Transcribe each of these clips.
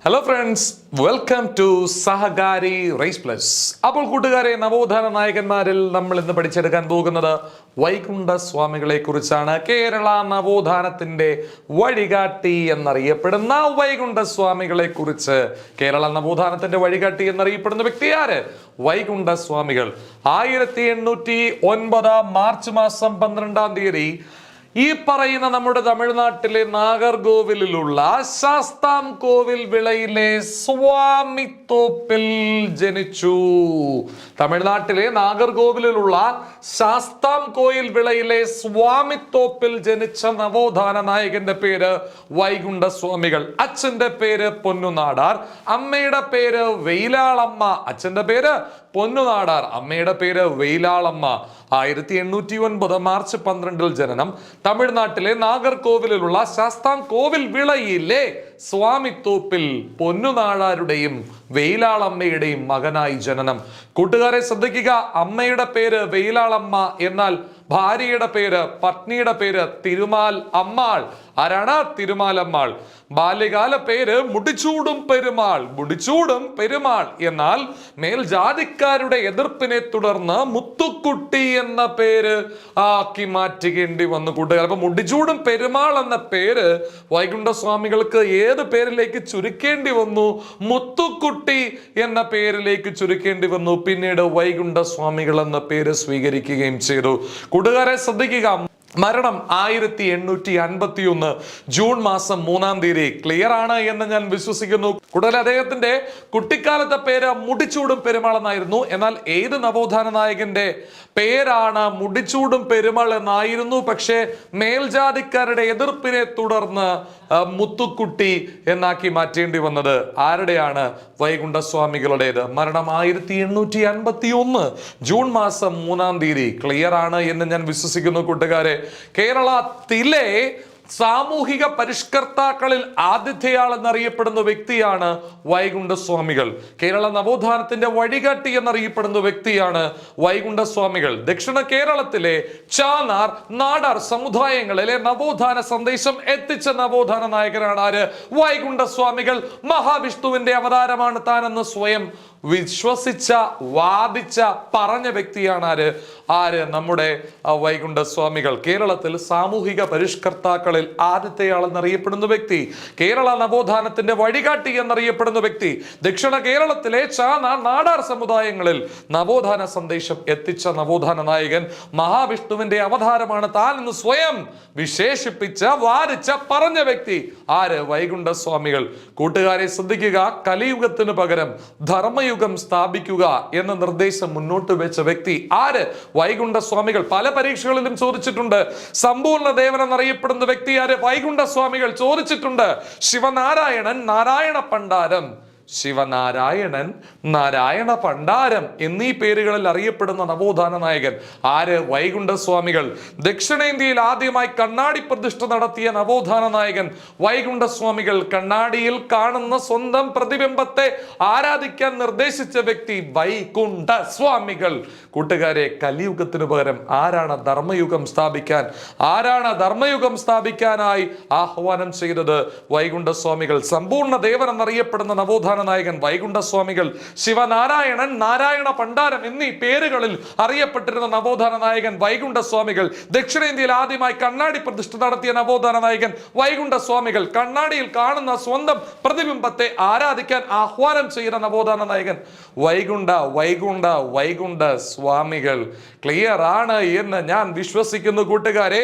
Hello friends, welcome to Sahakari race plus. അപ്പോൾ കൂട്ടുകാരെ, നവോത്ഥാന നായകന്മാരിൽ നമ്മൾ ഇന്ന് പഠിച്ചെടുക്കാൻ പോകുന്നത് വൈകുണ്ഠ സ്വാമികളെ കുറിച്ചാണ്. കേരള നവോത്ഥാനത്തിന്റെ വഴികാട്ടി എന്നറിയപ്പെടുന്ന വൈകുണ്ഠ സ്വാമികളെ കുറിച്ച്. കേരള നവോത്ഥാനത്തിന്റെ വഴികാട്ടി എന്നറിയപ്പെടുന്ന വ്യക്തി ആര്? വൈകുണ്ഠ സ്വാമികൾ. 1809 മാർച്ച് മാസം 12-ാം തീയതി ഈ പറയുന്ന നമ്മുടെ തമിഴ്നാട്ടിലെ നാഗർകോവിലുള്ള ശാസ്താംകോവിൽ വിളയിലെ സ്വാമിത്തോപ്പിൽ ജനിച്ചു. തമിഴ്നാട്ടിലെ നാഗർകോവിലുള്ള ശാസ്താംകോവിൽ വിളയിലെ സ്വാമിത്തോപ്പിൽ ജനിച്ച നവോത്ഥാന നായകന്റെ പേര് വൈകുണ്ഠ സ്വാമികൾ. അച്ഛന്റെ പേര് പൊന്നുനാടാർ, അമ്മയുടെ പേര് വെയിലാളമ്മ. അച്ഛന്റെ പേര് പൊന്നുനാടാർ, അമ്മയുടെ പേര് വെയിലാളമ്മ. 1809 മാർച്ച് 12 ജനനം. തമിഴ്നാട്ടിലെ നാഗർകോവിലുള്ള ശാസ്താംകോവിൽ വിളയിലെ സ്വാമിത്തോപ്പിൽ പൊന്നുനാടാരുടെയും വെയിലാളമ്മയുടെയും മകനായി ജനനം. കൂട്ടുകാരെ ശ്രദ്ധിക്കുക, അമ്മയുടെ പേര് വെയിലാളമ്മ, എന്നാൽ ഭാര്യയുടെ പേര്, പത്നിയുടെ പേര് തിരുമാൽ അമ്മാൾ. ആരാണ്? തിരുമാൽ അമ്മാൾ. ബാല്യകാല പേര് മുടിച്ചൂടും പെരുമാൾ. മുടിച്ചൂടും പെരുമാൾ. എന്നാൽ മേൽജാതിക്കാരുടെ എതിർപ്പിനെ തുടർന്ന് മുത്തുക്കുട്ടി എന്ന പേര് ആക്കി മാറ്റുകേണ്ടി വന്നു. കൂട്ടുകാർ, അപ്പൊ മുടിച്ചൂടും പെരുമാൾ എന്ന പേര് വൈകുണ്ഠ സ്വാമികൾക്ക് ഏത് പേരിലേക്ക് ചുരുക്കേണ്ടി വന്നു? മുത്തുക്കുട്ടി എന്ന പേരിലേക്ക് ചുരുക്കേണ്ടി വന്നു. പിന്നീട് വൈകുണ്ഠ സ്വാമികൾ എന്ന പേര് സ്വീകരിക്കുകയും ചെയ്തു. കൂട്ടുകാരെ ശ്രദ്ധിക്കുക, മരണം 1851 ജൂൺ മാസം 3-ാം തീയതി. ക്ലിയർ ആണ് എന്ന് ഞാൻ വിശ്വസിക്കുന്നു. കൂടുതൽ അദ്ദേഹത്തിന്റെ കുട്ടിക്കാലത്തെ പേര് മുടിച്ചൂടും പെരുമാൾ എന്നായിരുന്നു. എന്നാൽ ഏത് നവോത്ഥാന നായകന്റെ പേരാണ് മുടിച്ചൂടും പെരുമാൾ എന്നായിരുന്നു? പക്ഷേ മേൽജാതിക്കാരുടെ എതിർപ്പിനെ തുടർന്ന് മുത്തുക്കുട്ടി എന്നാക്കി മാറ്റേണ്ടി വന്നത് ആരുടെയാണ്? വൈകുണ്ഠ സ്വാമികളുടേത്. മരണം 1851 ജൂൺ മാസം 3-ാം തീയതി. ക്ലിയർ ആണ് എന്ന് ഞാൻ വിശ്വസിക്കുന്നു കൂട്ടുകാരെ. കേരളത്തിലെ സാമൂഹിക പരിഷ്കർത്താക്കളിൽ ആദ്യത്തെയാൾ എന്നറിയപ്പെടുന്ന വ്യക്തിയാണ് വൈകുണ്ഠ സ്വാമികൾ. കേരള നവോത്ഥാനത്തിന്റെ വഴികാട്ടി എന്നറിയപ്പെടുന്ന വ്യക്തിയാണ് വൈകുണ്ഠ സ്വാമികൾ. ദക്ഷിണ കേരളത്തിലെ ചാനാർ, നാടാർ സമുദായങ്ങളിലെ നവോത്ഥാന സന്ദേശം എത്തിച്ച നവോത്ഥാന നായകനാണ് ആര്? വൈകുണ്ഠ സ്വാമികൾ. മഹാവിഷ്ണുവിന്റെ അവതാരമാണ് താനെന്ന് സ്വയം വിശ്വസിച്ച, വാദിച്ച, പറഞ്ഞ വ്യക്തിയാണ് ആര്? നമ്മുടെ വൈകുണ്ഠ സ്വാമികൾ. കേരളത്തിൽ സാമൂഹിക പരിഷ്കർത്താക്കളിൽ ആദ്യത്തെയാൾ എന്നറിയപ്പെടുന്ന വ്യക്തി, കേരള നവോത്ഥാനത്തിന്റെ വഴികാട്ടി എന്നറിയപ്പെടുന്ന വ്യക്തി, ദക്ഷിണ കേരളത്തിലെ ചാനാർ, നാടാർ സമുദായങ്ങളിൽ നവോത്ഥാന സന്ദേശം എത്തിച്ച നവോത്ഥാന നായകൻ, മഹാവിഷ്ണുവിന്റെ അവതാരമാണ് താൻ എന്ന് സ്വയം വിശേഷിപ്പിച്ച, വാദിച്ച, പറഞ്ഞ വ്യക്തി ആര്? വൈകുണ്ഠ സ്വാമികൾ. കൂട്ടുകാരെ ശ്രദ്ധിക്കുക, കലിയുഗത്തിന് പകരം ധർമ്മയുഗം സ്ഥാപിക്കുക എന്ന നിർദ്ദേശം മുന്നോട്ട് വെച്ച വ്യക്തി ആര്? വൈകുണ്ഠ സ്വാമികൾ. പല പരീക്ഷകളിലും ചോദിച്ചിട്ടുണ്ട്. സമ്പൂർണ്ണ ദേവൻ എന്നറിയപ്പെടുന്ന വ്യക്തി ആര്? വൈകുണ്ഠ സ്വാമികൾ. ചോദിച്ചിട്ടുണ്ട്. ശിവനാരായണൻ, നാരായണ പണ്ടാരം, ശിവനാരായണൻ, നാരായണ പണ്ടാരം എന്നീ പേരുകളിൽ അറിയപ്പെടുന്ന നവോത്ഥാന നായകൻ ആര്? വൈകുണ്ഠ സ്വാമികൾ. ദക്ഷിണേന്ത്യയിൽ ആദ്യമായി കണ്ണാടി പ്രതിഷ്ഠ നടത്തിയ നവോത്ഥാന നായകൻ വൈകുണ്ഠ സ്വാമികൾ. കണ്ണാടിയിൽ കാണുന്ന സ്വന്തം പ്രതിബിംബത്തെ ആരാധിക്കാൻ നിർദ്ദേശിച്ച വ്യക്തി വൈകുണ്ഠ സ്വാമികൾ. കൂട്ടുകാരെ, കലിയുഗത്തിന് പകരം ആരാണ് ധർമ്മയുഗം സ്ഥാപിക്കാൻ? ആരാണ് ധർമ്മയുഗം സ്ഥാപിക്കാനായി ആഹ്വാനം ചെയ്തത്? വൈകുണ്ഠ സ്വാമികൾ. സമ്പൂർണ്ണ ദേവൻ എന്നറിയപ്പെടുന്ന നവോത്ഥാന നായകൻ വൈകുണ്ഠ സ്വാമികൾ. ശിവനാരായണൻ, നാരായണ പണ്ടാരം എന്നീ പേരുകളിൽ അറിയപ്പെട്ടിരുന്ന നവോത്ഥാന നായകൻ വൈകുണ്ഠ സ്വാമികൾ. ദക്ഷിണേന്ത്യയിൽ ആദ്യമായി കണ്ണാടി പ്രതിഷ്ഠ നടത്തിയ നവോത്ഥാന നായകൻ വൈകുണ്ഠ സ്വാമികൾ. കണ്ണാടിയിൽ കാണുന്ന സ്വന്തം പ്രതിബിംബത്തെ ആരാധിക്കാൻ ആഹ്വാനം ചെയ്യുന്ന നവോത്ഥാന നായകൻ വൈകുണ്ഠ സ്വാമികൾ. ക്ലിയർ ആണ് എന്ന് ഞാൻ വിശ്വസിക്കുന്നു കൂട്ടുകാരെ.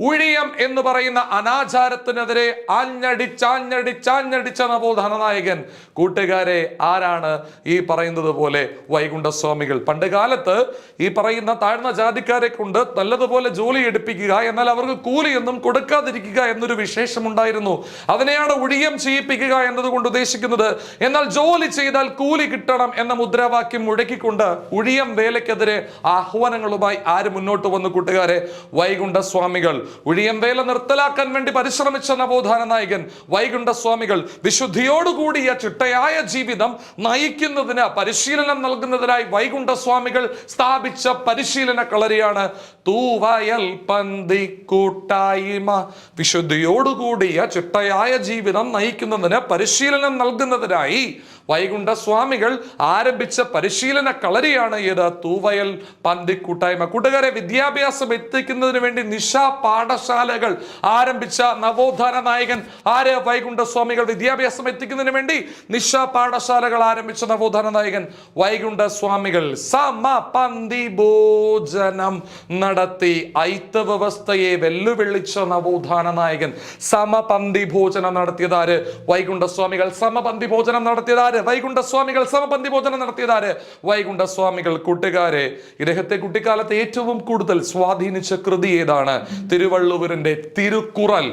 ഉഴിയം എന്ന് പറയുന്ന അനാചാരത്തിനെതിരെ ആഞ്ഞടിച്ച നവോത്ഥാന നായകൻ കൂട്ടുകാരെ ആരാണ്? ഈ പറയുന്നത് പോലെ വൈകുണ്ഠ സ്വാമികൾ. പണ്ട് കാലത്ത് ഈ പറയുന്ന താഴ്ന്ന ജാതിക്കാരെ കൊണ്ട് നല്ലതുപോലെ ജോലി എടുപ്പിക്കുക, എന്നാൽ അവർക്ക് കൂലിയൊന്നും കൊടുക്കാതിരിക്കുക എന്നൊരു വിശേഷം ഉണ്ടായിരുന്നു. അതിനെയാണ് ഉഴിയം ചെയ്യിപ്പിക്കുക എന്നതുകൊണ്ട് ഉദ്ദേശിക്കുന്നത്. എന്നാൽ ജോലി ചെയ്താൽ കൂലി കിട്ടണം എന്ന മുദ്രാവാക്യം മുഴക്കിക്കൊണ്ട് ഉഴിയം വേലയ്ക്കെതിരെ ആഹ്വാനങ്ങളുമായി ആര് മുന്നോട്ട് വന്നു കൂട്ടുകാരെ? വൈകുണ്ഠ സ്വാമികൾ. ഉഴിയം വേല നിർത്തലാക്കാൻ വേണ്ടി പരിശ്രമിച്ച നവോത്ഥാന നായകൻ വൈകുണ്ഠ സ്വാമികൾ. വിശുദ്ധിയോടുകൂടിയ ചിട്ടയായ ചിട്ടയായ ജീവിതം നയിക്കുന്നതിന് പരിശീലനം നൽകുന്നതിനായി വൈകുണ്ഠസ്വാമികൾ സ്ഥാപിച്ച പരിശീലന കളരിയാണ് തൂവയൽ പന്തി കൂട്ടായ്മ. വിശുദ്ധിയോടുകൂടിയ ചിട്ടയായ ജീവിതം നയിക്കുന്നതിന് പരിശീലനം നൽകുന്നതിനായി വൈകുണ്ഠസ്വാമികൾ ആരംഭിച്ച പരിശീലന കളരിയാണ് ഇത് തൂവയൽ പന്തി കൂട്ടായ്മ. കൂട്ടുകാരെ, വിദ്യാഭ്യാസം എത്തിക്കുന്നതിന് വേണ്ടി നിശാ പാഠശാലകൾ ആരംഭിച്ച നവോത്ഥാന നായകൻ ആര്? വൈകുണ്ഠസ്വാമികൾ. വിദ്യാഭ്യാസം എത്തിക്കുന്നതിന് വേണ്ടി നിശാ പാഠശാലകൾ ആരംഭിച്ച നവോത്ഥാന നായകൻ വൈകുണ്ഠസ്വാമികൾ. സമപന്തി ഭോജനം നടത്തി ഐത്ത വ്യവസ്ഥയെ വെല്ലുവിളിച്ച നവോത്ഥാന നായകൻ. സമപന്തി ഭോജനം നടത്തിയതാര്? വൈകുണ്ഠസ്വാമികൾ. സമപന്തി ഭോജനം നടത്തിയതാര്? വൈകുണ്ഠസ്വാമികൾ. സമപന്തി ഭോജനം നടത്തിയതാര്? വൈകുണ്ഠസ്വാമികൾ. കൂട്ടുകാരെ, ഇദ്ദേഹത്തെ കുട്ടിക്കാലത്ത് ഏറ്റവും കൂടുതൽ സ്വാധീനിച്ച കൃതി ഏതാണ്? തിരുവള്ളുവരിന്റെ തിരുക്കുറൽ.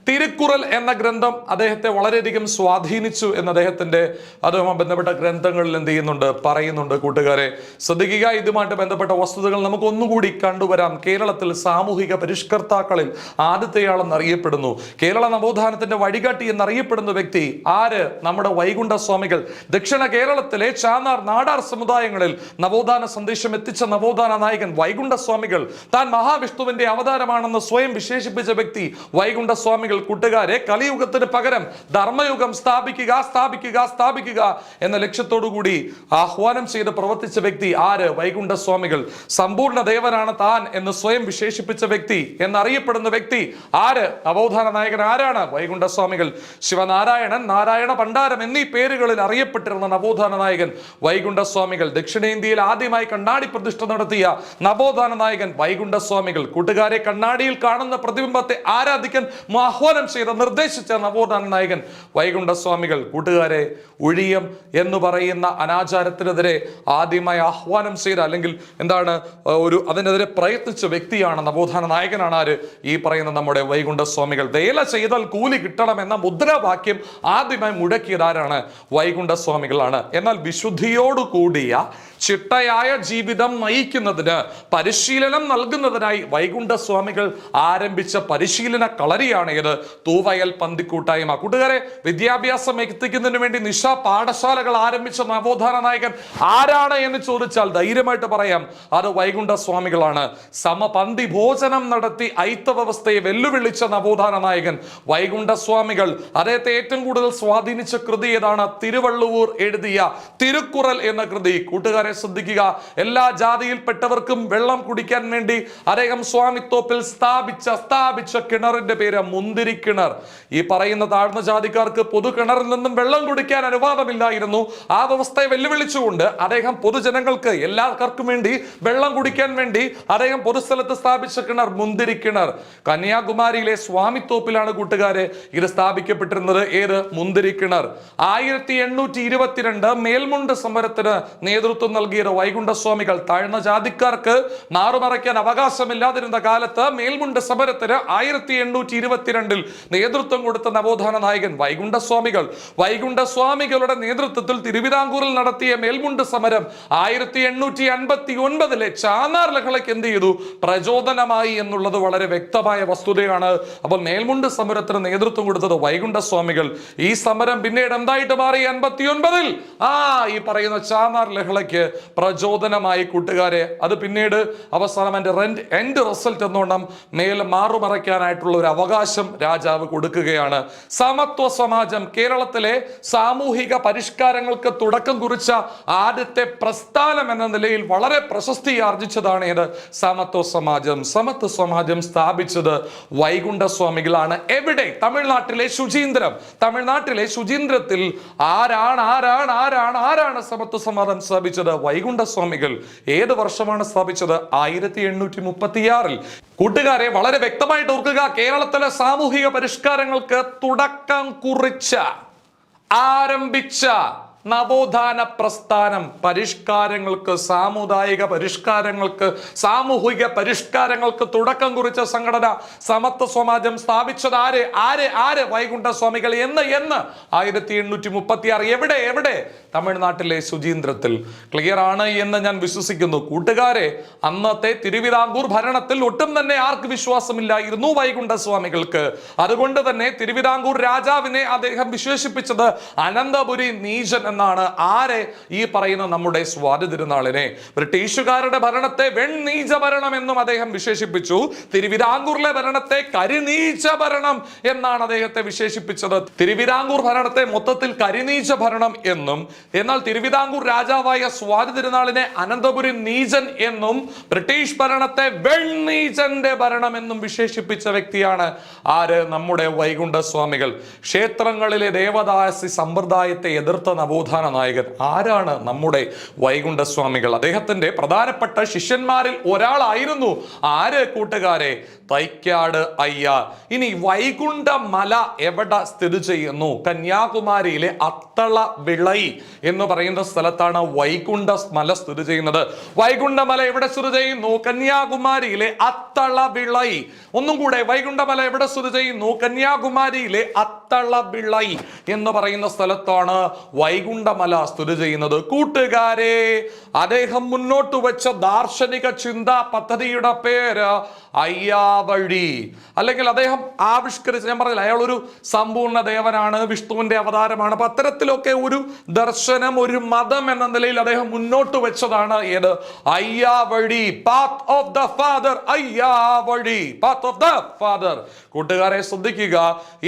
തിരുക്കുറൽ എന്ന ഗ്രന്ഥം അദ്ദേഹത്തെ വളരെയധികം സ്വാധീനിച്ചു എന്ന് അദ്ദേഹത്തിന്റെ അതുമായി ബന്ധപ്പെട്ട ഗ്രന്ഥങ്ങളിൽ എന്ത് ചെയ്യുന്നുണ്ട്? പറയുന്നുണ്ട്. കൂട്ടുകാരെ ശ്രദ്ധിക്കുക, ഇതുമായിട്ട് ബന്ധപ്പെട്ട വസ്തുതകൾ നമുക്ക് ഒന്നുകൂടി കണ്ടുവരാം. കേരളത്തിൽ സാമൂഹിക പരിഷ്കർത്താക്കളിൽ ആദ്യത്തെയാളെന്ന് അറിയപ്പെടുന്നു. കേരള നവോത്ഥാനത്തിന്റെ വഴികാട്ടി എന്നറിയപ്പെടുന്ന വ്യക്തി ആര്? നമ്മുടെ വൈകുണ്ഠസ്വാമികൾ. ദക്ഷിണ കേരളത്തിലെ ചാന്നാർ, നാടാർ സമുദായങ്ങളിൽ നവോത്ഥാന സന്ദേശം എത്തിച്ച നവോത്ഥാന നായകൻ വൈകുണ്ഠസ്വാമികൾ. താൻ മഹാവിഷ്ണുവിന്റെ അവതാരമാണെന്ന് സ്വയം വിശേഷിപ്പിച്ച വ്യക്തി വൈകുണ്ഠസ്വാമികൾ. കൂട്ടുകാരെ, കലിയുഗത്തിന് പകരം ധർമ്മയുഗം സ്ഥാപിക്കുക എന്ന ലക്ഷ്യത്തോടു കൂടി ആഹ്വാനം ചെയ്ത് പ്രവർത്തിച്ച വ്യക്തി ആര്? വൈകുണ്ഠസ്വാമികൾ. സമ്പൂർണ്ണ ദേവനാണ് താൻ എന്ന് സ്വയം വിശേഷിപ്പിച്ച വ്യക്തി എന്നറിയപ്പെടുന്ന വ്യക്തി ആര്? നവോത്ഥാന നായകൻ ആരാണ്? വൈകുണ്ഠസ്വാമികൾ. ശിവനാരായണൻ, നാരായണ ഭണ്ഡാരം എന്നീ പേരുകളിൽ അറിയപ്പെട്ടിരുന്ന നവോത്ഥാന നായകൻ വൈകുണ്ഠസ്വാമികൾ. ദക്ഷിണേന്ത്യയിൽ ആദ്യമായി കണ്ണാടി പ്രതിഷ്ഠ നടത്തിയ നവോത്ഥാന നായകൻ വൈകുണ്ഠസ്വാമികൾ. കൂട്ടുകാരെ, കണ്ണാടിയിൽ കാണുന്ന പ്രതിബിംബത്തെ ആരാധിക്കാൻ ആഹ്വാനം ചെയ്ത നിർദ്ദേശിച്ച നവോത്ഥാന നായകൻ വൈകുണ്ഠസ്വാമികൾ. കൂട്ടുകാരെ, ഒഴിയം എന്ന് പറയുന്ന അനാചാരത്തിനെതിരെ ആദ്യമായി ആഹ്വാനം ചെയ്ത അല്ലെങ്കിൽ അതിനെതിരെ പ്രയത്നിച്ച വ്യക്തിയാണ്, നവോത്ഥാന നായകനാണ് ആര്? ഈ പറയുന്ന നമ്മുടെ വൈകുണ്ഠസ്വാമികൾ. വേല ചെയ്താൽ കൂലി കിട്ടണം എന്ന മുദ്രാവാക്യം ആദ്യമായി മുഴക്കിയത് ആരാണ്? വൈകുണ്ഠസ്വാമികളാണ്. എന്നാൽ വിശുദ്ധിയോടുകൂടിയ ചിട്ടയായ ജീവിതം നയിക്കുന്നതിന് പരിശീലനം നൽകുന്നതിനായി വൈകുണ്ഠസ്വാമികൾ ആരംഭിച്ച പരിശീലന കളരിയാണ് ഇത് തൂവയൽ പന്തി കൂട്ടായ്മ. കൂട്ടുകാരെ, വിദ്യാഭ്യാസം എത്തിക്കുന്നതിന് വേണ്ടി നിശാ പാഠശാലകൾ ആരംഭിച്ച നവോത്ഥാന നായകൻ ആരാണ് എന്ന് ചോദിച്ചാൽ ധൈര്യമായിട്ട് പറയാം, അത് വൈകുണ്ഠസ്വാമികളാണ്. സമപന്തി ഭോജനം നടത്തി ഐത്ത വ്യവസ്ഥയെ വെല്ലുവിളിച്ച നവോത്ഥാന നായകൻ വൈകുണ്ഠസ്വാമികൾ. അദ്ദേഹത്തെ ഏറ്റവും കൂടുതൽ സ്വാധീനിച്ച കൃതി ഏതാണ്? തിരുവള്ളുവർ എഴുതിയ തിരുക്കുറൽ എന്ന കൃതി. കൂട്ടുകാരെ ശ്രദ്ധിക്കുക, എല്ലാ ജാതിയിൽപ്പെട്ടവർക്കും വെള്ളം കുടിക്കാൻ വേണ്ടി അദ്ദേഹം സ്വാമിത്തോപ്പിൽ സ്ഥാപിച്ച കിണറിന്റെ പേര് മുന്തിരിക്കിണർ. ഈ പറയുന്ന താഴ്ന്ന ജാതിക്കാർക്ക് പൊതു കിണറിൽ നിന്നും വെള്ളം കുടിക്കാൻ അനുവാദമില്ലായിരുന്നു. ആ വ്യവസ്ഥയെ വെല്ലുവിളിച്ചുകൊണ്ട് അദ്ദേഹം പൊതുജനങ്ങൾക്ക്, എല്ലാവർക്കും വേണ്ടി വെള്ളം കുടിക്കാൻ വേണ്ടി അദ്ദേഹം പൊതുസ്ഥലത്ത് സ്ഥാപിച്ച കിണർ മുന്തിരിക്കിണർ. കന്യാകുമാരിയിലെ സ്വാമിത്തോപ്പിലാണ് കൂട്ടുകാരെ ഇത് സ്ഥാപിക്കപ്പെട്ടിരുന്നത്. ഏത്? മുന്തിരിക്കിണർ. 1822 മേൽമുണ്ട് സമരത്തിന് നേതൃത്വം നൽകിയത് വൈകുണ്ഠസ്വാമികൾ. താഴ്ന്ന ജാതിക്കാർക്ക് മാറുമറയ്ക്കാൻ അവകാശമില്ലാതിരുന്ന കാലത്ത് മേൽമുണ്ട് സമരത്തിന് 1822 നേതൃത്വം കൊടുത്ത നവോത്ഥാന നായകൻ വൈകുണ്ഠസ്വാമികൾ. വൈകുണ്ഠസ്വാമികളുടെ നേതൃത്വത്തിൽ തിരുവിതാംകൂറിൽ നടത്തിയ മേൽമുണ്ട് സമരം 1859 ചാന്നാർ ലഹളയ്ക്ക് എന്ത് ചെയ്തു? പ്രചോദനമായി എന്നുള്ളത് വളരെ വ്യക്തമായ വസ്തുതയാണ്. അപ്പോൾ മേൽമുണ്ട് സമരത്തിന് നേതൃത്വം കൊടുത്തത് വൈകുണ്ഠസ്വാമികൾ. ഈ സമരം പിന്നീട് എന്തായിട്ട് മാറി? 89 ഈ പറയുന്ന ചാന്നാർ ലഹളയ്ക്ക് പ്രചോദനമായി. കൂട്ടുകാരെ, അത് പിന്നീട് അവസാനം എൻഡ് റിസൾട്ട് എന്നോണം മേൽ മാറുമറയ്ക്കാനായിട്ടുള്ള ഒരു അവകാശം രാജാവ് കൊടുക്കുകയാണ്. സമത്വ സമാജം സമാജം കേരളത്തിലെ സാമൂഹിക പരിഷ്കാരങ്ങൾക്ക് തുടക്കം കുറിച്ച ആദ്യത്തെ പ്രസ്ഥാനം എന്ന നിലയിൽ വളരെ പ്രശസ്തി ആർജിച്ചതാണ് ഇത് സമത്വ സമാജം. സമത്വ സമാജം സ്ഥാപിച്ചത് വൈകുണ്ഠസ്വാമികളാണ്. എവിടെ? തമിഴ്നാട്ടിലെ ശുചീന്ദ്രം. തമിഴ്നാട്ടിലെ ശുചീന്ദ്രത്തിൽ ആരാണ് സമത്വ സമാജം സ്ഥാപിച്ചത്? വൈകുണ്ഠസ്വാമികൾ. ഏത് വർഷമാണ് സ്ഥാപിച്ചത്? 1836. കൂട്ടുകാരെ, വളരെ വ്യക്തമായിട്ട് ഓർക്കുക, കേരളത്തിലെ സാമൂഹിക പരിഷ്കാരങ്ങൾക്ക് തുടക്കം കുറിച്ച ആരംഭിച്ച നവോത്ഥാന പ്രസ്ഥാനം, പരിഷ്കാരങ്ങൾക്ക്, സാമുദായിക പരിഷ്കാരങ്ങൾക്ക്, സാമൂഹിക പരിഷ്കാരങ്ങൾക്ക് തുടക്കം കുറിച്ച സംഘടന സമത്വ സമാജം സ്ഥാപിച്ചത് ആര് വൈകുണ്ഠസ്വാമികൾ എന്ന് 1836. എവിടെ? തമിഴ്നാട്ടിലെ സുചീന്ദ്രത്തിൽ. ക്ലിയർ ആണ് എന്ന് ഞാൻ വിശ്വസിക്കുന്നു. കൂട്ടുകാരെ, അന്നത്തെ തിരുവിതാംകൂർ ഭരണത്തിൽ ഒട്ടും തന്നെ ആർക്ക് വിശ്വാസമില്ലായിരുന്നു വൈകുണ്ഠസ്വാമികൾക്ക്. അതുകൊണ്ട് തന്നെ തിരുവിതാംകൂർ രാജാവിനെ അദ്ദേഹം വിശേഷിപ്പിച്ചത് അനന്തപുരി നീചൻ എന്നാണ്. ഈ പറയുന്ന നമ്മുടെ സ്വാതി തിരുനാളിനെ. ബ്രിട്ടീഷുകാരുടെ ഭരണത്തെ വെണ്ണീച ഭരണം എന്നും അദ്ദേഹം വിശേഷിപ്പിച്ചു. തിരുവിതാംകൂറിലെ ഭരണത്തെ കരിനീച ഭരണം എന്നാണ് അദ്ദേഹത്തെ വിശേഷിപ്പിച്ചത്. തിരുവിതാംകൂർ ഭരണത്തെ മൊത്തത്തിൽ കരിനീച ഭരണം എന്നും, എന്നാൽ തിരുവിതാംകൂർ രാജാവായ സ്വാതി തിരുനാളിനെ അനന്തപുരി നീചൻ എന്നും, ബ്രിട്ടീഷ് ഭരണത്തെ വെണ്ണീചന്റെ ഭരണം എന്നും വിശേഷിപ്പിച്ച വ്യക്തിയാണ് നമ്മുടെ വൈകുണ്ഠസ്വാമികൾ. ക്ഷേത്രങ്ങളിലെ ദേവദാസി സമ്പ്രദായത്തെ എതിർത്ത നവോത്ഥാന നായകൻ ആരാണ്? നമ്മുടെ വൈകുണ്ഠസ്വാമികൾ. അദ്ദേഹത്തിന്റെ പ്രധാനപ്പെട്ട ശിഷ്യന്മാരിൽ ഒരാളായിരുന്നു കൂട്ടുകാരെ? തൈക്കാട് അയ്യാർ. ഇനി വൈകുണ്ഠമല എവിടെ സ്ഥിതി ചെയ്യുന്നു? കന്യാകുമാരിയിലെ അത്തള വിളൈ എന്ന് പറയുന്ന സ്ഥലത്താണ് വൈകുണ്ഠമല സ്ഥിതി ചെയ്യുന്നത്. വൈകുണ്ഠമല എവിടെ സ്ഥിതി ചെയ്യുന്നു? കന്യാകുമാരിയിലെ അത്തള വിളൈ. ഒന്നും കൂടെ, വൈകുണ്ഠമല എവിടെ സ്ഥിതി ചെയ്യുന്നു? കന്യാകുമാരിയിലെ അത്തള വിളൈ എന്ന് പറയുന്ന സ്ഥലത്താണ് വൈകുണ്ഠമല സ്ഥിതി ചെയ്യുന്നത്. കൂട്ടുകാരെ, അദ്ദേഹം മുന്നോട്ട് വെച്ച ദാർശനിക ചിന്താ പദ്ധതിയുടെ പേര് അയ്യാവഴി. അല്ലെങ്കിൽ അദ്ദേഹം ആവിഷ്കരിച്ച, ഞാൻ പറഞ്ഞില്ല, അയാൾ ഒരു സമ്പൂർണ്ണ ദേവനാണ്, വിഷ്ണുവിന്റെ അവതാരമാണ്. അപ്പൊ അത്തരത്തിലൊക്കെ ഒരു ദർശനം, ഒരു മതം എന്ന നിലയിൽ അദ്ദേഹം മുന്നോട്ട് വെച്ചതാണ് Ayyavazhi. Path of the father, Ayyavazhi, path of the father. കൂട്ടുകാരെ ശ്രദ്ധിക്കുക,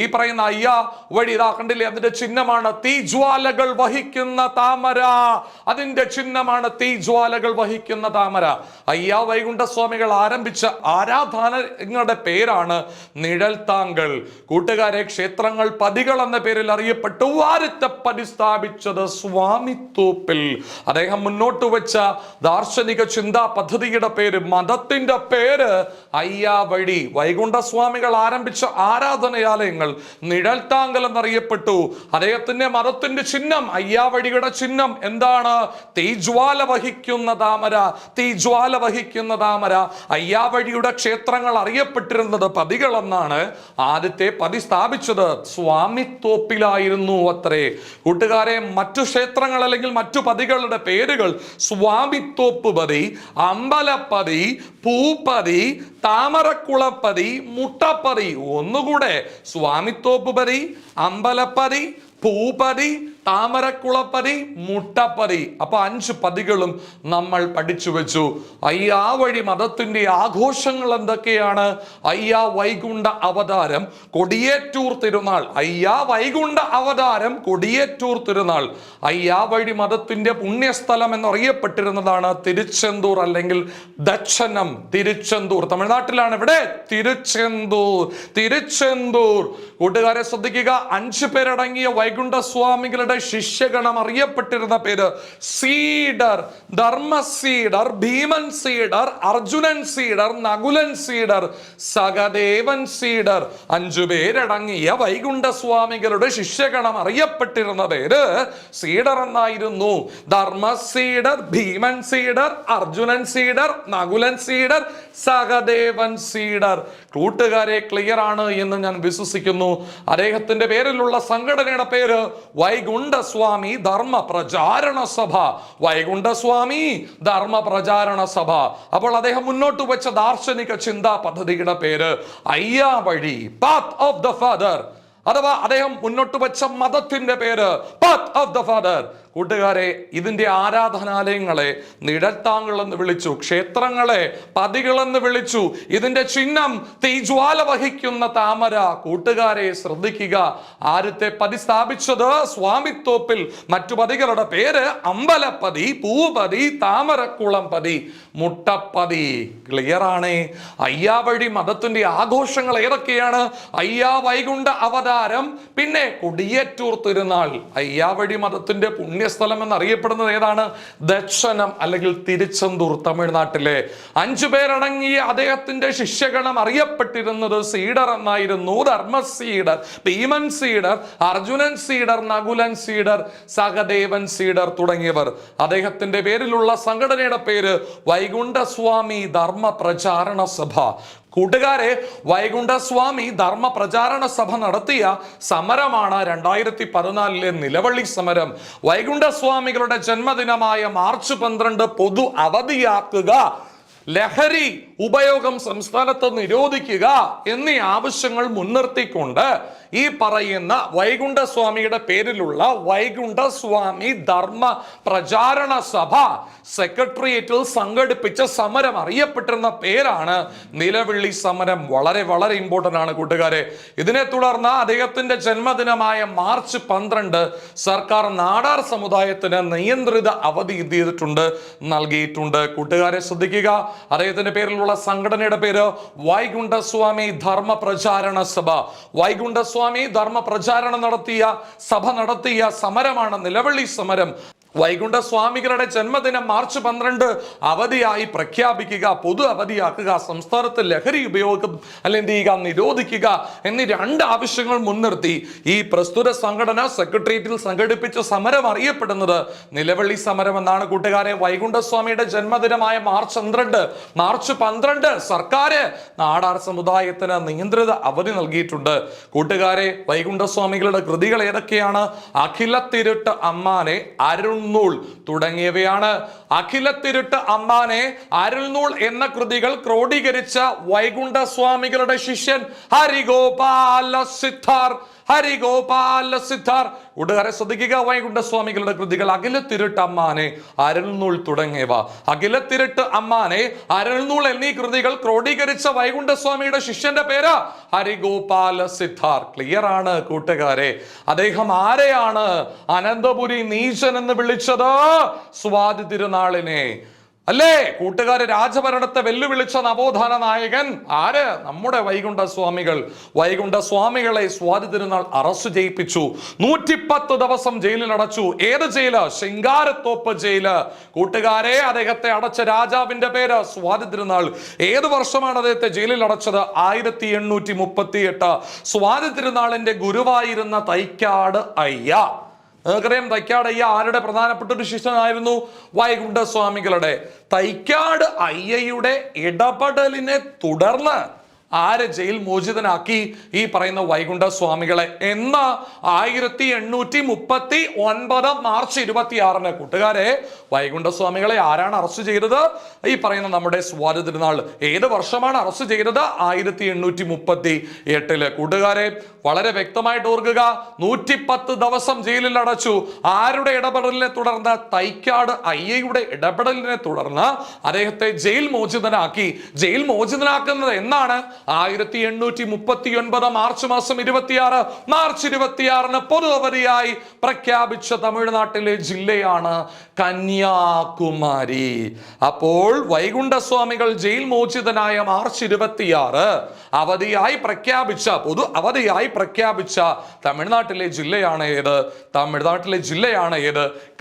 ഈ പറയുന്ന അയ്യാവഴി ഇതാ കണ്ടില്ലേ, അതിന്റെ ചിഹ്നമാണ് തീജ്വാലകൾ വഹിക്കുന്ന താമര. അതിന്റെ ചിഹ്നമാണ് തീജ്വാലകൾ വഹിക്കുന്ന താമര. അയ്യാ വൈകുണ്ഠസ്വാമികൾ ആരംഭിച്ച ആരാധനങ്ങളുടെ പേരാണ് നിഴൽത്താങ്കൾ. കൂട്ടുകാരെ, ക്ഷേത്രങ്ങൾ പതികൾ എന്ന പേരിൽ അറിയപ്പെട്ടു. വാരത്തപ്പതി സ്ഥാപിച്ചത് സ്വാമിത്തോപ്പിൽ. അദ്ദേഹം മുന്നോട്ട് വെച്ച ദാർശനിക ചിന്താ പദ്ധതിയുടെ പേര്, മതത്തിന്റെ പേര് അയ്യാവഴി. വൈകുണ്ഠസ്വാമികൾ ആരംഭിച്ച ആരാധനാലയങ്ങൾ നിഴൽത്താങ്കൽ എന്നറിയപ്പെട്ടു. അദ്ദേഹത്തിന്റെ മതത്തിന്റെ ചിഹ്നം, അയ്യാവഴിയുടെ ചിഹ്നം എന്താണ്? തീജ്വാല വഹിക്കുന്ന താമര. തീജ്വാല വഹിക്കുന്ന താമര. അയ്യാവഴിയുടെ ക്ഷേത്രങ്ങൾ അറിയപ്പെട്ടിരുന്നത് പതികൾ എന്നാണ്. ആദ്യത്തെ പതി സ്ഥാപിച്ചത് സ്വാമിത്തോപ്പിലായിരുന്നു അത്രേ. കൂട്ടുകാരെ, മറ്റു ക്ഷേത്രങ്ങൾ അല്ലെങ്കിൽ മറ്റു പതികളുടെ പേരുകൾ സ്വാമിത്തോപ്പ് പതി, അമ്പലപ്പതി, പൂപ്പതി, താമരക്കുളപ്പതി, മുട്ടപ്പതി. ഒന്നുകൂടെ, സ്വാമിത്തോപ്പ് പതി, അമ്പലപ്പതി, പൂപ്പതി, താമരക്കുളപ്പതി, മുട്ടപ്പതി. അപ്പൊ 5 പതികളും നമ്മൾ പഠിച്ചു വെച്ചു. അയ്യാവഴി മതത്തിന്റെ ആഘോഷങ്ങൾ എന്തൊക്കെയാണ്? അയ്യാ വൈകുണ്ഠ അവതാരം, കൊടിയേറ്റൂർ തിരുനാൾ. അയ്യാ വൈകുണ്ഠ അവതാരം, കൊടിയേറ്റൂർ തിരുനാൾ. അയ്യാവഴി മതത്തിന്റെ പുണ്യസ്ഥലം എന്നറിയപ്പെട്ടിരുന്നതാണ് തിരുച്ചെന്തൂർ അല്ലെങ്കിൽ ദക്ഷനം. തിരുച്ചെന്തൂർ തമിഴ്നാട്ടിലാണ്. ഇവിടെ തിരുച്ചെന്തൂർ. കൂട്ടുകാരെ ശ്രദ്ധിക്കുക, 5 പേരടങ്ങിയ വൈകുണ്ഠസ്വാമികളുടെ ശിഷ്യഗണം അറിയപ്പെട്ടിരുന്ന പേര് സീഡർ, ധർമ്മസീഡർ, ഭീമൻ സീഡർ, അർജുനൻ സീഡർ, നകുലൻ സീഡർ, സഹദേവൻ സീഡർ. 5 പേരടങ്ങിയ വൈകുണ്ഠസ്വാമികളുടെ ശിഷ്യഗണം അറിയപ്പെട്ടിരുന്ന പേര് സീഡർ എന്നായിരുന്നു. ധർമ്മസീഡർ, ഭീമൻ സീഡർ, അർജുനൻ സീഡർ, നകുലൻ സീഡർ, സഹദേവൻ സീഡർ. കൂട്ടുകാരെ, ക്ലിയർ ആണ് എന്ന് ഞാൻ വിശ്വസിക്കുന്നു. അദ്ദേഹത്തിന്റെ പേരിലുള്ള സംഘടനയുടെ പേര് വൈകുണ്ഠസ്വാമി ധർമ്മ പ്രചാരണ സഭ. വൈകുണ്ഠസ്വാമി ധർമ്മ പ്രചാരണ സഭ. അപ്പോൾ അദ്ദേഹം മുന്നോട്ട് വെച്ച ദാർശനിക ചിന്താ പദ്ധതിയുടെ പേര് Ayyavazhi, path of the father. അഥവാ അദ്ദേഹം മുന്നോട്ട് വെച്ച മതത്തിന്റെ പേര് പാത്ത് ഓഫ് ദ ഫാദർ. കൂട്ടുകാരെ, ഇതിന്റെ ആരാധനാലയങ്ങളെ നിഴൽത്താങ്കൾ എന്ന് വിളിച്ചു, ക്ഷേത്രങ്ങളെ പതികളെന്ന് വിളിച്ചു. ഇതിന്റെ ചിഹ്നം തീജ്വാല വഹിക്കുന്ന താമര. കൂട്ടുകാരെ ശ്രദ്ധിക്കുക, ആദ്യത്തെ പതി സ്ഥാപിച്ചത് സ്വാമിത്തോപ്പിൽ. മറ്റു പതികളുടെ പേര് അമ്പലപ്പതി, പൂപതി, താമരക്കുളം പതി, മുട്ടപ്പതി. ക്ലിയർ ആണ്. അയ്യാവഴി മതത്തിന്റെ ആഘോഷങ്ങൾ ഏതൊക്കെയാണ്? അയ്യാ വൈകുണ്ഠ അവതാരം, പിന്നെ കൊടിയേറ്റൂർ തിരുനാൾ. അയ്യാവഴി മതത്തിന്റെ പുണ്യ പുണ്യസ്ഥലം എന്നറിയപ്പെടുന്നത് ഏതാണ്? ദക്ഷണം അല്ലെങ്കിൽ തിരുച്ചെന്തൂർ, തമിഴ്നാട്ടിലെ. 5 പേരടങ്ങിയ അദ്ദേഹത്തിന്റെ ശിഷ്യഗണം അറിയപ്പെട്ടിരുന്നത് സീഡർ എന്നായിരുന്നു. ധർമ്മ സീഡർ, ഭീമൻ സീഡർ, അർജുനൻ സീഡർ, നകുലൻ സീഡർ, സഹദേവൻ സീഡർ തുടങ്ങിയവർ. അദ്ദേഹത്തിന്റെ പേരിലുള്ള സംഘടനയുടെ പേര് വൈകുണ്ഠസ്വാമി ധർമ്മ പ്രചാരണ സഭ. കൂട്ടുകാരെ, വൈകുണ്ഠസ്വാമി ധർമ്മ പ്രചാരണ സഭ നടത്തിയ സമരമാണ് 2014 നിലവള്ളി സമരം. വൈകുണ്ഠസ്വാമികളുടെ ജന്മദിനമായ മാർച്ച് 12 പൊതു അവധിയാക്കുക, ലഹരി ഉപയോഗം സംസ്ഥാനത്ത് നിരോധിക്കുക എന്നീ ആവശ്യങ്ങൾ മുൻനിർത്തിക്കൊണ്ട് ഈ പറയുന്ന വൈകുണ്ഠസ്വാമിയുടെ പേരിലുള്ള വൈകുണ്ഠസ്വാമി ധർമ്മ പ്രചാരണ സഭ സെക്രട്ടേറിയറ്റിൽ സംഘടിപ്പിച്ച സമരം അറിയപ്പെട്ടിരുന്ന പേരാണ് നിലവിളി സമരം. വളരെ വളരെ ഇമ്പോർട്ടന്റ് ആണ് കൂട്ടുകാരെ. ഇതിനെ തുടർന്ന് അദ്ദേഹത്തിന്റെ ജന്മദിനമായ മാർച്ച് 12 സർക്കാർ നാടാർ സമുദായത്തിന് നിയന്ത്രിത അവധി നൽകിയിട്ടുണ്ട്. കൂട്ടുകാരെ ശ്രദ്ധിക്കുക, അദ്ദേഹത്തിന്റെ പേരിലുള്ള സംഘടനയുടെ പേര് വൈകുണ്ഠസ്വാമി ധർമ്മ പ്രചാരണ സഭ. വൈകുണ്ഠസ്വാമി ധർമ്മ പ്രചാരണം നടത്തിയ സഭ നടത്തിയ സമരമാണ് നിലവിളി സമരം. വൈകുണ്ഠസ്വാമികളുടെ ജന്മദിനം മാർച്ച് 12 അവധിയായി പ്രഖ്യാപിക്കുക, പൊതു അവധിയാക്കുക, സംസ്ഥാനത്ത് ലഹരി ഉപയോഗം അല്ലെങ്കിൽ നിരോധിക്കുക എന്നീ 2 ആവശ്യങ്ങൾ മുൻനിർത്തി ഈ പ്രസ്തുത സംഘടന സെക്രട്ടേറിയറ്റിൽ സംഘടിപ്പിച്ച സമരം അറിയപ്പെടുന്നത് നിലവിളി സമരം എന്നാണ്. കൂട്ടുകാരെ, വൈകുണ്ഠസ്വാമിയുടെ ജന്മദിനമായ മാർച്ച് 12 സർക്കാർ നാടാർ സമുദായത്തിന് നിയന്ത്രിത അവധി നൽകിയിട്ടുണ്ട്. കൂട്ടുകാരെ, വൈകുണ്ഠസ്വാമികളുടെ കൃതികൾ ഏതൊക്കെയാണ്? അഖിലത്തിരുട്ട് അമ്മാനെ, അരുൾനൂൾ തുടങ്ങിയവയാണ്. അഖിലത്തിരുട്ട് അമ്മാനെ, അരുൾനൂൾ എന്ന കൃതികൾ ക്രോഡീകരിച്ച വൈകുണ്ഠസ്വാമികളുടെ ശിഷ്യൻ ഹരിഗോപാല സിദ്ധാർ. കൂട്ടുകാരെ ശ്രദ്ധിക്കുക, വൈകുണ്ഠസ്വാമികളുടെ കൃതികൾ അഖിലത്തിരുട്ട് അമ്മാനെ, അരുൾനൂൾ തുടങ്ങിയവ. അഖിലത്തിരുട്ട് അമ്മാനെ, അരുൾനൂൾ എന്നീ കൃതികൾ ക്രോഡീകരിച്ച വൈകുണ്ഠസ്വാമിയുടെ ശിഷ്യന്റെ പേര് ഹരിഗോപാല സിദ്ധാർ. ക്ലിയർ ആണ് കൂട്ടുകാരെ. അദ്ദേഹം ആരെയാണ് അനന്തപുരി നീചൻ എന്ന് വിളിച്ചത്? സ്വാതി തിരുനാളിനെ അല്ലേ? കൂട്ടുകാരെ, രാജഭരണത്തെ വെല്ലുവിളിച്ച നവോത്ഥാന നായകൻ ആര്? നമ്മുടെ വൈകുണ്ഠസ്വാമികൾ. വൈകുണ്ഠസ്വാമികളെ സ്വാതി തിരുനാൾ അറസ്റ്റ് ചെയ്യിപ്പിച്ചു. 110 ദിവസം ജയിലിൽ അടച്ചു. ഏത് ജയില്? ശിങ്കാരത്തോപ്പ് ജയില്. കൂട്ടുകാരെ, അദ്ദേഹത്തെ അടച്ച രാജാവിന്റെ പേര് സ്വാതി തിരുനാൾ. ഏത് വർഷമാണ് അദ്ദേഹത്തെ ജയിലിൽ അടച്ചത്? 1838. സ്വാതി തിരുനാളിന്റെ ഗുരുവായിരുന്ന തൈക്കാട് അയ്യ, നമുക്കറിയാം തൈക്കാടയ്യ ആരുടെ പ്രധാനപ്പെട്ട ഒരു ശിഷ്യനായിരുന്നു? വൈകുണ്ഠസ്വാമികളുടെ. തൈക്കാട് അയ്യയുടെ ഇടപെടലിനെ തുടർന്ന് ആരെ ജയിൽ മോചിതനാക്കി? ഈ പറയുന്ന വൈകുണ്ഠസ്വാമികളെ. എന്ന് 1839 മാർച്ച് 26. കൂട്ടുകാരെ, വൈകുണ്ഠസ്വാമികളെ ആരാണ് അറസ്റ്റ് ചെയ്തത്? ഈ പറയുന്ന നമ്മുടെ സ്വാതി തിരുനാൾ. ഏത് വർഷമാണ് അറസ്റ്റ് ചെയ്തത്? 1838. കൂട്ടുകാരെ, വളരെ വ്യക്തമായിട്ട് ഓർക്കുക, 110 ദിവസം ജയിലിൽ അടച്ചു. ആരുടെ ഇടപെടലിനെ തുടർന്ന്? തൈക്കാട് അയ്യയുടെ ഇടപെടലിനെ തുടർന്ന് അദ്ദേഹത്തെ ജയിൽ മോചിതനാക്കി. ജയിൽ മോചിതനാക്കുന്നത് എന്നാണ്? 1839 മാർച്ച് മാസം 26. മാർച്ച് 26 പൊതു അവധിയായി പ്രഖ്യാപിച്ച തമിഴ്നാട്ടിലെ ജില്ലയാണ് കന്യാകുമാരി. അപ്പോൾ വൈകുണ്ഠസ്വാമികൾ ജയിൽ മോചിതനായ മാർച്ച് 26 അവധിയായി പ്രഖ്യാപിച്ച, പൊതു അവധിയായി പ്രഖ്യാപിച്ച തമിഴ്നാട്ടിലെ ജില്ലയാണ് ഏത്?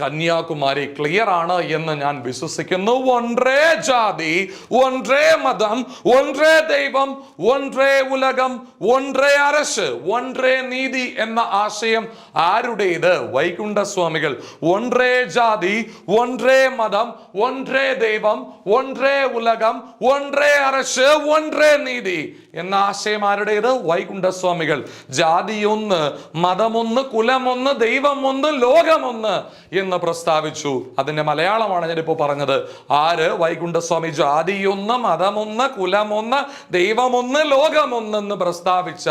കന്യാകുമാരി. ക്ലിയർ ആണ് എന്ന് ഞാൻ വിശ്വസിക്കുന്നു. ഒன்றே ജാതി, ഒன்றേ മതം, ഒன்றേ ദൈവം, ഒன்றേ ഉലകം, ഒன்றേ அரசு, ഒன்றേ നീതി എന്ന ആശയം ആരുടേത്? വൈകുണ്ഠസ്വാമികൾ. ഒன்றേ ജാതി, ഒன்றേ മതം, ഒன்றേ ദൈവം, ഒன்றേ ഉലകം, ഒன்றേ அரசு, ഒன்றേ നീതി എന്ന ആശയം ആരുടേത്? വൈകുണ്ഠസ്വാമികൾ. ജാതിയൊന്ന്, മതമൊന്ന്, കുലമൊന്ന്, ദൈവമൊന്ന്, ലോകമൊന്ന് എന്ന് പ്രസ്താവിച്ചു. അതിന്റെ മലയാളമാണ് ഞാനിപ്പോ പറഞ്ഞത്. ആര്? വൈകുണ്ഠസ്വാമി. ജാതിയൊന്ന്, മതമൊന്ന്, കുലമൊന്ന്, ദൈവമൊന്ന്, ലോകമൊന്നെന്ന് പ്രസ്താവിച്ച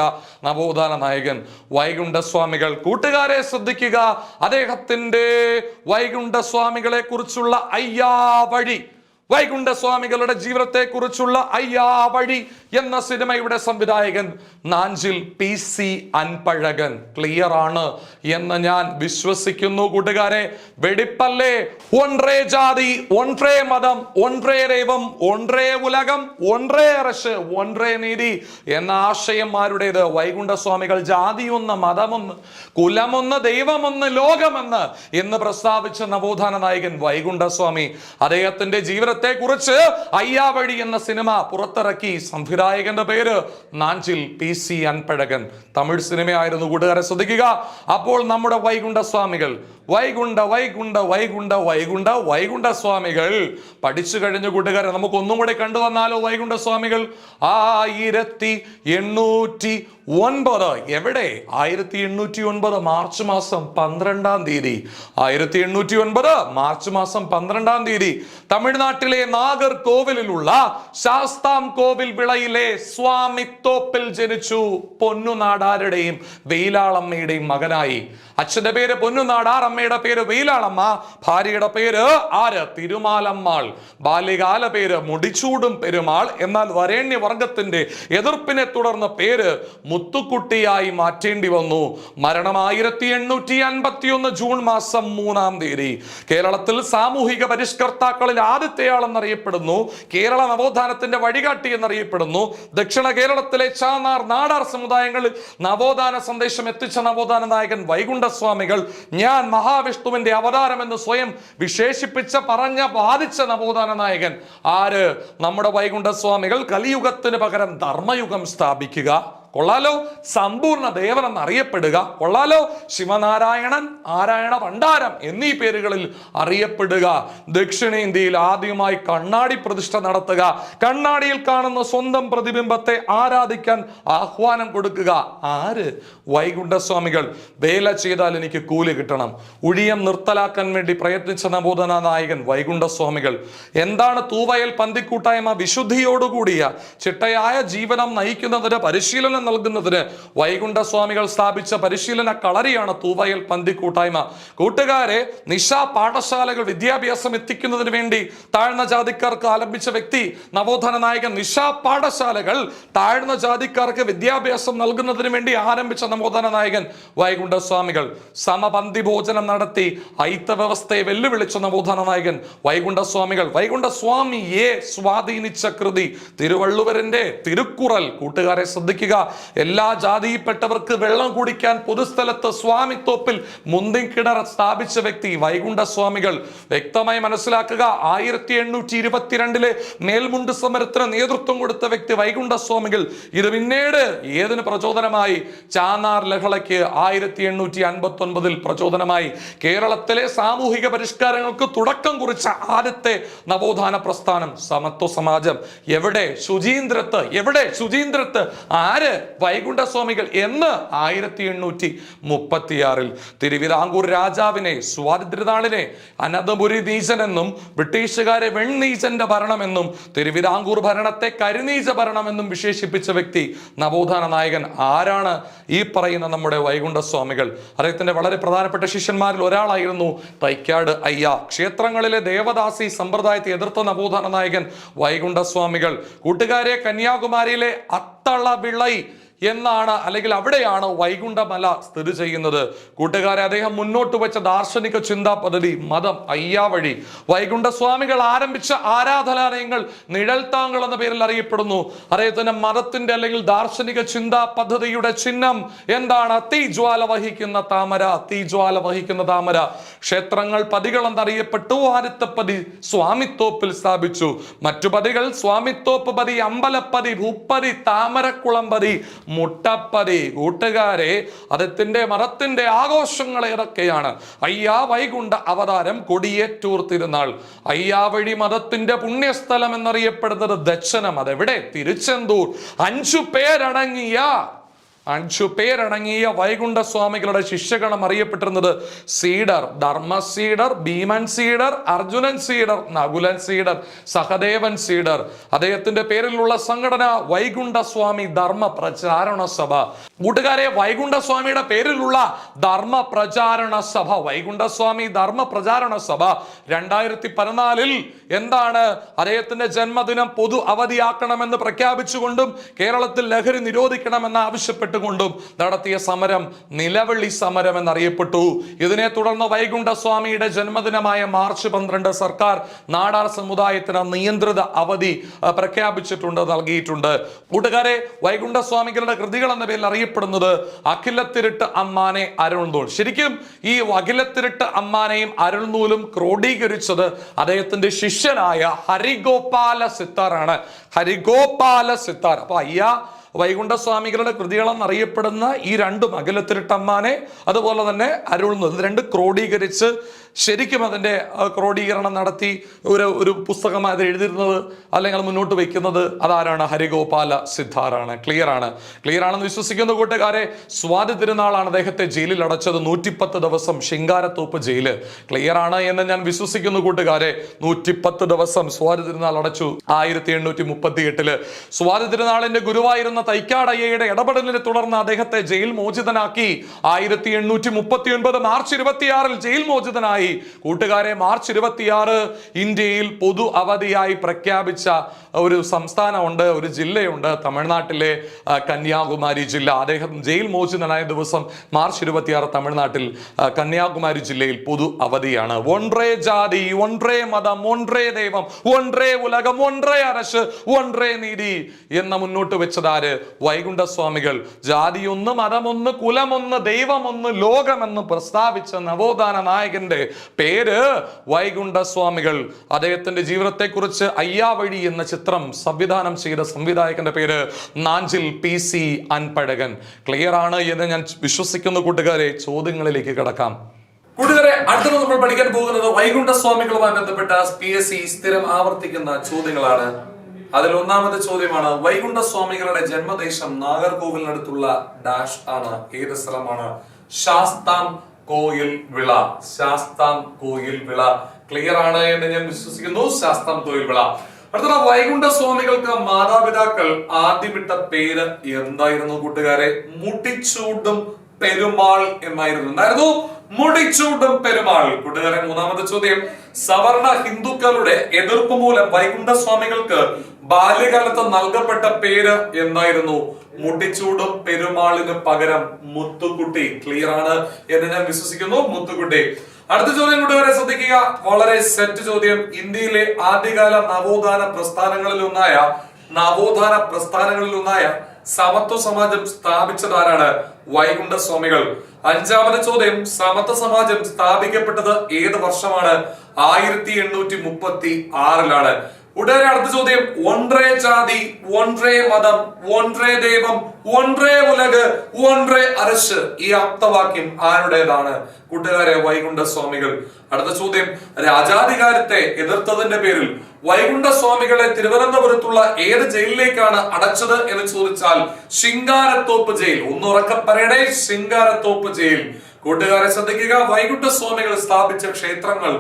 നവോത്ഥാന നായകൻ വൈകുണ്ഠസ്വാമികൾ. കൂട്ടുകാരെ ശ്രദ്ധിക്കുക, അദ്ദേഹത്തിന്റെ വൈകുണ്ഠസ്വാമികളെ കുറിച്ചുള്ള അയ്യാവഴി വൈകുണ്ഠസ്വാമികളുടെ ജീവിതത്തെ കുറിച്ചുള്ള അയ്യാ വഴി എന്ന സിനിമയുടെ സംവിധായകൻ നാഞ്ചിൽ PC അൻപഴകൻ. ക്ലിയർ ആണ് എന്ന് ഞാൻ വിശ്വസിക്കുന്നു കൂട്ടുകാരെ. വെടിപ്പല്ലേ. ഒன்றே ജാതി, ഒன்றേ മതം, ഒன்றേ ദൈവം, ഒன்றേ ഉലകം, ഒன்றേ അറശ്, ഒன்றേ നീതി എന്ന ആശയന്മാരുടേത്. വൈകുണ്ഠസ്വാമികൾ ജാതിയൊന്ന്, മതമൊന്ന്, കുലമൊന്ന്, ദൈവമൊന്ന്, ലോകമെന്ന് എന്ന് പ്രസ്താവിച്ച നവോത്ഥാന നായകൻ വൈകുണ്ഠസ്വാമി. അദ്ദേഹത്തിന്റെ ജീവിതത്തെ കുറിച്ച് അയ്യാവഴി എന്ന സിനിമ പുറത്തിറക്കി. സംവിധായകന്റെ പേര് നാഞ്ചിൽ PC അൻപഴകൻ. തമിഴ് സിനിമയായിരുന്നു കൂട്ടുകാരെ, ശ്രദ്ധിക്കുക. അപ്പോൾ നമ്മുടെ വൈകുണ്ഠസ്വാമികൾ വൈകുണ്ഠസ്വാമികൾ പഠിച്ചു കഴിഞ്ഞ കൂട്ടുകാരെ, നമുക്ക് ഒന്നും കൂടെ കണ്ടു വന്നാലോ? വൈകുണ്ഠസ്വാമികൾ 1809 എവിടെ? 1809 മാർച്ച് മാസം 12-ാം തീയതി. 1809 മാർച്ച് മാസം 12-ാം തീയതി തമിഴ്നാട്ടിലെ നാഗർകോവിലുള്ള ശാസ്താംകോവിൽ വിളയിലെ സ്വാമിത്തോപ്പിൽ ജനിച്ചു. പൊന്നുനാടാരുടെയും വെയിലാളമ്മയുടെയും മകനായി. അച്ഛന്റെ പേര് പൊന്നുനാടാർ, അമ്മയുടെ പേര് വെയിലാളമ്മ, ഭാര്യയുടെ പേര് ആര്? തിരുമാലമ്മാൾ. ബാല്യകാല പേര് മുടിച്ചൂടും പെരുമാൾ. എന്നാൽ വരേണ്യവർഗത്തിന്റെ എതിർപ്പിനെ തുടർന്ന് പേര് മുത്തുക്കുട്ടിയായി മാറ്റേണ്ടി വന്നു. മരണം 1851 ജൂൺ മാസം 3-ാം തീയതി. കേരളത്തിൽ സാമൂഹിക പരിഷ്കർത്താക്കളിൽ ആദ്യത്തെയാളെന്നറിയപ്പെടുന്നു. കേരള നവോത്ഥാനത്തിന്റെ വഴികാട്ടി എന്നറിയപ്പെടുന്നു. ദക്ഷിണ കേരളത്തിലെ ചാന്നാർ, നാടാർ സമുദായങ്ങളിൽ നവോത്ഥാന സന്ദേശം എത്തിച്ച നവോത്ഥാന നായകൻ വൈകുണ്ഠസ്വാമികൾ. ഞാൻ മഹാവിഷ്ണുവിന്റെ അവതാരം എന്ന് സ്വയം വിശേഷിപ്പിച്ച, പറഞ്ഞ, വാദിച്ച നവോത്ഥാന നായകൻ ആര്? നമ്മുടെ വൈകുണ്ഠസ്വാമികൾ. കലിയുഗത്തിന് പകരം ധർമ്മയുഗം സ്ഥാപിക്കുക. കൊള്ളാലോ. സമ്പൂർണ്ണ ദേവൻ എന്നറിയപ്പെടുക. കൊള്ളാലോ. ശിവനാരായണൻ, നാരായണ ഭണ്ഡാരം എന്നീ പേരുകളിൽ അറിയപ്പെടുക. ദക്ഷിണേന്ത്യയിൽ ആദ്യമായി കണ്ണാടി പ്രതിഷ്ഠ നടത്തുക. കണ്ണാടിയിൽ കാണുന്ന സ്വന്തം പ്രതിബിംബത്തെ ആരാധിക്കാൻ ആഹ്വാനം കൊടുക്കുക. ആര്? വൈകുണ്ഠസ്വാമികൾ. വേല ചെയ്താൽ എനിക്ക് കൂലി കിട്ടണം. ഉഴിയം നിർത്തലാക്കാൻ വേണ്ടി പ്രയത്നിച്ച നവോത്ഥാന നായകൻ വൈകുണ്ഠസ്വാമികൾ. എന്താണ് തൂവയൽ പന്തിക്കൂട്ടായ്മ? വിശുദ്ധിയോടുകൂടിയ ചിട്ടയായ ജീവനം നയിക്കുന്നതിന് പരിശീലനം നൽകുന്നതിന് വൈകുണ്ഠസ്വാമികൾ സ്ഥാപിച്ച പരിശീലന കളരിയാണ് തൂവയൽ പന്തിക്കൂട്ടായ്മ. കൂട്ടുകാരെ, നിശാ പാഠശാലകൾ വിദ്യാഭ്യാസം എത്തിക്കുന്നതിന് വേണ്ടി താഴ്ന്ന ജാതിക്കാർക്ക് ആരംഭിച്ച വ്യക്തി നവോത്ഥാന നായകൻ. നിശാ പാഠശാലകൾ താഴ്ന്ന ജാതിക്കാർക്ക് വിദ്യാഭ്യാസം നൽകുന്നതിന് വേണ്ടി ആരംഭിച്ച നവോത്ഥാന നായകൻ വൈകുണ്ഠസ്വാമികൾ. സമപന്തി ഭോജനം നടത്തി ഐത്ത വ്യവസ്ഥയെ വെല്ലുവിളിച്ച നവോത്ഥാന നായകൻ വൈകുണ്ഠസ്വാമികൾ. വൈകുണ്ഠസ്വാമിയെ സ്വാധീനിച്ച കൃതി തിരുവള്ളുവരിന്റെ തിരുക്കുറൽ. കൂട്ടുകാരെ ശ്രദ്ധിക്കുക. എല്ലാ ജാതിയിൽപ്പെട്ടവർക്ക് വെള്ളം കുടിക്കാൻ പൊതുസ്ഥലത്ത് സ്വാമിത്തോപ്പിൽ മുന്തിക്കിണർ സ്ഥാപിച്ച വ്യക്തി വൈകുണ്ഠസ്വാമികൾ. വ്യക്തമായി മനസ്സിലാക്കുക. 1822 മേൽമുണ്ട് സമരത്തിന് നേതൃത്വം കൊടുത്ത വ്യക്തി വൈകുണ്ഠസ്വാമികൾ. ഇത് പിന്നീട് ഏതിന് പ്രചോദനമായി? ചാന്നാർ ലഹളയ്ക്ക് 1859 പ്രചോദനമായി. കേരളത്തിലെ സാമൂഹിക പരിഷ്കാരങ്ങൾക്ക് തുടക്കം കുറിച്ച ആദ്യത്തെ നവോത്ഥാന പ്രസ്ഥാനം സമത്വ സമാജം. എവിടെ? ശുചീന്ദ്രത്ത്. എവിടെ? ശുചീന്ദ്രത്ത്. ആര്? വൈകുണ്ഠസ്വാമികൾ. എന്ന് 1836 തിരുവിതാംകൂർ രാജാവിനെ, സ്വാതന്ത്ര്യനാളിനെ അനന്തപുരി നീചനെന്നും ബ്രിട്ടീഷുകാരെ വെണ്ണീചന്റെ ഭരണമെന്നും തിരുവിതാംകൂർ ഭരണത്തെ കരിനീച ഭരണമെന്നും വിശേഷിപ്പിച്ച വ്യക്തി നവോത്ഥാന നായകൻ ആരാണ്? ഈ പറയുന്ന നമ്മുടെ വൈകുണ്ഠസ്വാമികൾ. അദ്ദേഹത്തിന്റെ വളരെ പ്രധാനപ്പെട്ട ശിഷ്യന്മാരിൽ ഒരാളായിരുന്നു തൈക്കാട് അയ്യ. ക്ഷേത്രങ്ങളിലെ ദേവദാസി സമ്പ്രദായത്തെ എതിർത്ത നവോത്ഥാന നായകൻ വൈകുണ്ഠസ്വാമികൾ. കൂട്ടുകാരെ, കന്യാകുമാരിയിലെ അത്തളവിളൈ എന്നാണ്, അല്ലെങ്കിൽ അവിടെയാണ് വൈകുണ്ഠമല സ്ഥിതി ചെയ്യുന്നത്. കൂട്ടുകാരെ, അദ്ദേഹം മുന്നോട്ട് വെച്ച ദാർശനിക ചിന്താ പദ്ധതി മതം അയ്യാവഴി. വൈകുണ്ഠസ്വാമികൾ ആരംഭിച്ച ആരാധനാലയങ്ങൾ നിഴൽത്താങ്കൾ എന്ന പേരിൽ അറിയപ്പെടുന്നു. അദ്ദേഹത്തിന്റെ മതത്തിന്റെ അല്ലെങ്കിൽ ദാർശനിക ചിന്താ പദ്ധതിയുടെ ചിഹ്നം എന്താണ്? തീജ്വാല വഹിക്കുന്ന താമര. തീജ്വാല വഹിക്കുന്ന താമര. ക്ഷേത്രങ്ങൾ പതികൾ എന്നറിയപ്പെട്ടു. ആദ്യത്തെ പതി സ്വാമിത്തോപ്പിൽ സ്ഥാപിച്ചു. മറ്റു പതികൾ സ്വാമിത്തോപ്പ് പതി, അമ്പലപ്പതി, ഭൂപ്പതി, താമരക്കുളംപതി, മുട്ടപ്പതി. കൂട്ടുകാരെ, അദ്ദേഹത്തിന്റെ മതത്തിന്റെ ആഘോഷങ്ങൾ ഏതൊക്കെയാണ്? അയ്യാ വൈകുണ്ഠ അവതാരം, കൊടിയേറ്റൂർ തിരുനാൾ. അയ്യാവഴി മതത്തിന്റെ പുണ്യസ്ഥലം എന്നറിയപ്പെടുന്നത് ദക്ഷനം. അതെവിടെ? തിരുച്ചെന്തൂർ. 5 പേരടങ്ങിയ 5 പേരടങ്ങിയ വൈകുണ്ഠസ്വാമികളുടെ ശിഷ്യഗണം അറിയപ്പെട്ടിരുന്നത് സീഡർ, ധർമ്മ സീഡർ, ഭീമൻ സീഡർ, അർജുനൻ സീഡർ, നകുലൻ സീഡർ, സഹദേവൻ സീഡർ. അദ്ദേഹത്തിന്റെ പേരിലുള്ള സംഘടന വൈകുണ്ഠസ്വാമി ധർമ്മ പ്രചാരണ സഭ. കൂട്ടുകാരെ, വൈകുണ്ഠസ്വാമിയുടെ പേരിലുള്ള ധർമ്മ പ്രചാരണ സഭ, വൈകുണ്ഠസ്വാമി ധർമ്മ പ്രചാരണ സഭ 2014 എന്താണ് അദ്ദേഹത്തിന്റെ ജന്മദിനം പൊതു അവധിയാക്കണമെന്ന് പ്രഖ്യാപിച്ചുകൊണ്ടും കേരളത്തിൽ ലഹരി നിരോധിക്കണമെന്ന് ആവശ്യപ്പെട്ടുകൊണ്ടും നടത്തിയ സമരം നിലവിളി സമരം എന്നറിയപ്പെട്ടു. ഇതിനെ തുടർന്ന് വൈകുണ്ഠസ്വാമിയുടെ ജന്മദിനമായ മാർച്ച് 12 സർക്കാർ നാടാർ സമുദായത്തിന് നിയന്ത്രിത അവധി പ്രഖ്യാപിച്ചിട്ടുണ്ട്, നൽകിയിട്ടുണ്ട്. കൂട്ടുകാരെ, വൈകുണ്ഠസ്വാമികളുടെ കൃതികൾ എന്ന പേരിൽ അറിയപ്പെടുന്നത് അഖിലത്തിരുട്ട് അമ്മാനെ അരുൾനൂൽ. ശരിക്കും ഈ അഖിലത്തിരുട്ട് അമ്മാനെയും അരുൾനൂലും ക്രോഡീകരിച്ചത് അദ്ദേഹത്തിന്റെ ശിഷ്യനായ ഹരിഗോപാല സിത്താറാണ്. ഹരിഗോപാല സിത്താർ. അപ്പൊ വൈകുണ്ഠസ്വാമികളുടെ കൃതികളെന്നറിയപ്പെടുന്ന ഈ രണ്ടും, അഖിലത്തിരുട്ടമ്മാനെ അതുപോലെ തന്നെ അരുൾനൂൽ, ഇത് രണ്ട് ക്രോഡീകരിച്ച് ശരിക്കും അതിൻ്റെ ക്രോഡീകരണം നടത്തി ഒരു പുസ്തകം അത് എഴുതിയിരുന്നത് അല്ലെങ്കിൽ മുന്നോട്ട് വയ്ക്കുന്നത് അതാരാണ്? ഹരിഗോപാല സിദ്ധാറാണ്. ക്ലിയർ ആണെന്ന് വിശ്വസിക്കുന്ന കൂട്ടുകാരെ. സ്വാതി തിരുനാളാണ് അദ്ദേഹത്തെ ജയിലിൽ അടച്ചത്. 110 ദിവസം ശിങ്കാരത്തോപ്പ് ജയില്. ക്ലിയർ ആണ് എന്ന് ഞാൻ വിശ്വസിക്കുന്നു കൂട്ടുകാരെ. 110 ദിവസം സ്വാതി തിരുനാൾ അടച്ചു 1838. സ്വാതി തിരുനാളിന്റെ ഗുരുവായിരുന്ന തൈക്കാടയ്യയുടെ ഇടപെടലിനെ തുടർന്ന് അദ്ദേഹത്തെ ജയിൽ മോചിതനാക്കി. 1839 മാർച്ച് 26 ജയിൽ മോചിതനായി. കൂട്ടുകാരെ, മാർച്ച് 26 ഇന്ത്യയിൽ പൊതു അവധിയായി പ്രഖ്യാപിച്ച ഒരു സംസ്ഥാനമുണ്ട്, ഒരു ജില്ലയുണ്ട്, തമിഴ്നാട്ടിലെ കന്യാകുമാരി ജില്ല. അദ്ദേഹം ജയിൽ മോചിതനായ ദിവസം മാർച്ച് 26 തമിഴ്നാട്ടിൽ കന്യാകുമാരി ജില്ലയിൽ പൊതു അവധിയാണ്. ഒன்றே ജാതി, ഒன்றേ മതം, ഒன்றേ ദൈവം, ഒன்றേ ഉലകം, ഒன்றേ അരശ്, ഒன்றേ നീതി എന്ന മുന്നോട്ട് വെച്ചതാര്? വൈകുണ്ഠസ്വാമികൾ. ജാതിയൊന്ന്, മതമൊന്ന്, കുലമൊന്ന്, ദൈവമൊന്ന്, ലോകമെന്ന് പ്രസ്താവിച്ച നവോത്ഥാന നായകന്റെ പേര് വൈകുണ്ഠസ്വാമികൾ. അദ്ദേഹത്തിന്റെ ജീവിതത്തെക്കുറിച്ച് അയ്യാവഴി എന്ന ചിത്രം സംവിധാനം ചെയ്ത സംവിധായകന്റെ പേര് നാഞ്ചിൽ PC അൻപഴകൻ. ക്ലിയർ ആണ് എന്ന് ഞാൻ വിശ്വസിക്കുന്ന കൂട്ടുകാരെ. ചോദ്യങ്ങളിലേക്ക് കടക്കാം. കൂട്ടുകാരെ, അടുത്തത് നമ്മൾ പഠിക്കാൻ പോകുന്നത് വൈകുണ്ഠസ്വാമികളുമായി ബന്ധപ്പെട്ട PSC സ്ഥിരം ആവർത്തിക്കുന്ന ചോദ്യങ്ങളാണ്. അതിൽ ഒന്നാമത്തെ ചോദ്യമാണ്, വൈകുണ്ഠസ്വാമികളുടെ ജന്മദേശം നാഗർകോവിലിനടുത്തുള്ള ഡാഷ് ആണ്. ഏത് സ്ഥലമാണ്? ശാസ്താം കോയിൽ വിള. ശാസ്താം കോയിൽ വിള. ക്ലിയർ ആണ് എന്ന് ഞാൻ വിശ്വസിക്കുന്നു. ശാസ്താം കോയിൽ വിള. അടുത്ത, വൈകുണ്ഠസ്വാമികൾക്ക് മാതാപിതാക്കൾ ആദ്യമിട്ട പേര് എന്തായിരുന്നു കൂട്ടുകാരെ? മുടിച്ചൂടും പെരുമാൾ എന്നായിരുന്നു. മുടിച്ചൂടും പെരുമാൾ. കൂട്ടുകാരെ, മൂന്നാമത്തെ ചോദ്യം, സവർണ ഹിന്ദുക്കളുടെ എതിർപ്പ് മൂലം വൈകുണ്ഠസ്വാമികൾക്ക് ബാല്യകാലത്ത് നൽകപ്പെട്ട പേര് എന്തായിരുന്നു? മുടിച്ചൂടും പെരുമാളിന് പകരം മുത്തുക്കുട്ടി. ക്ലിയർ ആണ് എന്ന് ഞാൻ വിശ്വസിക്കുന്നു. മുത്തുക്കുട്ടി. അടുത്ത ചോദ്യം കൂട്ടുകാരെ ശ്രദ്ധിക്കുക, വളരെ സെറ്റ് ചോദ്യം. ഇന്ത്യയിലെ ആദ്യകാല നവോത്ഥാന പ്രസ്ഥാനങ്ങളിലൊന്നായ സമത്വ സമാജം സ്ഥാപിച്ചതാരാണ്? വൈകുണ്ഠസ്വാമികൾ. അഞ്ചാമത്തെ ചോദ്യം, സമത്വ സമാജം സ്ഥാപിക്കപ്പെട്ടത് ഏത് വർഷമാണ്? 1836. ഉടനെ അടുത്ത ചോദ്യം, ഒன்றേ ജാതി, ഒன்றേ മതം, ഒன்றേ ദൈവം, ഒன்றേ ഉലക്, ഒன்றേ അരശ്. ഈ ആപ്തവാക്യം ആരുടേതാണ്? കൂട്ടുകാരെ, വൈകുണ്ഠസ്വാമികൾ. അടുത്ത ചോദ്യം, രാജാധികാരത്തെ എതിർത്തതിന്റെ പേരിൽ വൈകുണ്ഠസ്വാമികളെ തിരുവനന്തപുരത്തുള്ള ഏത് ജയിലിലേക്കാണ് അടച്ചത് എന്ന് ചോദിച്ചാൽ ശിങ്കാരത്തോപ്പ് ജയിൽ. ഒന്നുറക്കെ പറയണേ, ശിങ്കാരത്തോപ്പ് ജയിൽ. കൂട്ടുകാരെ ശ്രദ്ധിക്കുക, വൈകുണ്ഠസ്വാമികൾ സ്ഥാപിച്ച ക്ഷേത്രങ്ങൾ